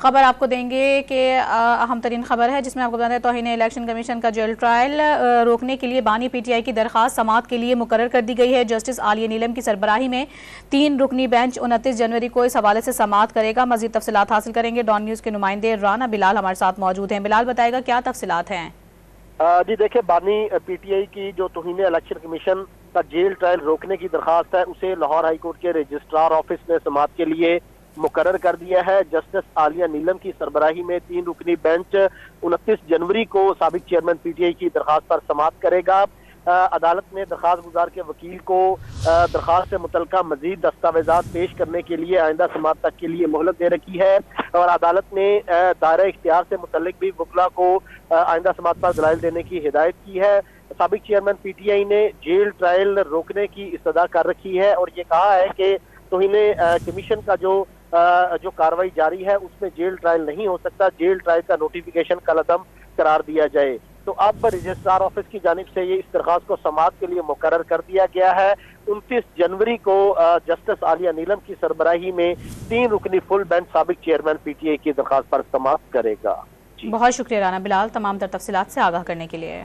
خبر آپ کو دیں گے کہ اہم ترین خبر ہے جس میں آپ کو بتاتے ہیں توہین الیکشن کمیشن کا جیل ٹرائل روکنے کے لیے بانی پی ٹی آئی کی درخواست سماعت کے لیے مقرر کر دی گئی ہے۔ جسٹس عالیہ نیلم کی سربراہی میں 3 رکنی بینچ 29 جنوری کو اس حوالے سے سماعت کرے گا۔ مزید تفصیلات حاصل کریں گے، ڈان نیوز کے نمائندے رانا بلال ہمارے ساتھ موجود ہیں۔ بلال بتائے گا کیا تفصیلات ہیں؟ جی دیکھیں، بانی پی ٹی آئی کی جو توہین الیکشن کمیشن کا جیل ٹرائل روکنے کی درخواست ہے اسے لاہور ہائی کورٹ کے رجسٹرار آفس نے سماعت کے لیے مقرر کر دیا ہے۔ جسٹس عالیہ نیلم کی سربراہی میں 3 رکنی بینچ 29 جنوری کو سابق چیئرمین پی ٹی آئی کی درخواست پر سماعت کرے گا۔ عدالت نے درخواست گزار کے وکیل کو درخواست سے متعلقہ مزید دستاویزات پیش کرنے کے لیے آئندہ سماعت تک کے لیے مہلت دے رکھی ہے، اور عدالت نے دائرہ اختیار سے متعلق بھی وکلاء کو آئندہ سماعت پر دلائل دینے کی ہدایت کی ہے۔ سابق چیئرمین پی ٹی آئی نے جیل ٹرائل روکنے کی استدعا کر رکھی ہے اور یہ کہا ہے کہ توہین کمیشن کا جو کارروائی جاری ہے اس میں جیل ٹرائل نہیں ہو سکتا، جیل ٹرائل کا نوٹیفیکیشن کالعدم قرار دیا جائے۔ تو اب رجسٹرار آفس کی جانب سے یہ اس درخواست کو سماعت کے لیے مقرر کر دیا گیا ہے۔ 29 جنوری کو جسٹس عالیہ نیلم کی سربراہی میں 3 رکنی فل بینچ سابق چیئرمین پی ٹی آئی کی درخواست پر سماعت کرے گا۔ بہت شکریہ رانا بلال تمام تر تفصیلات سے آگاہ کرنے کے لیے۔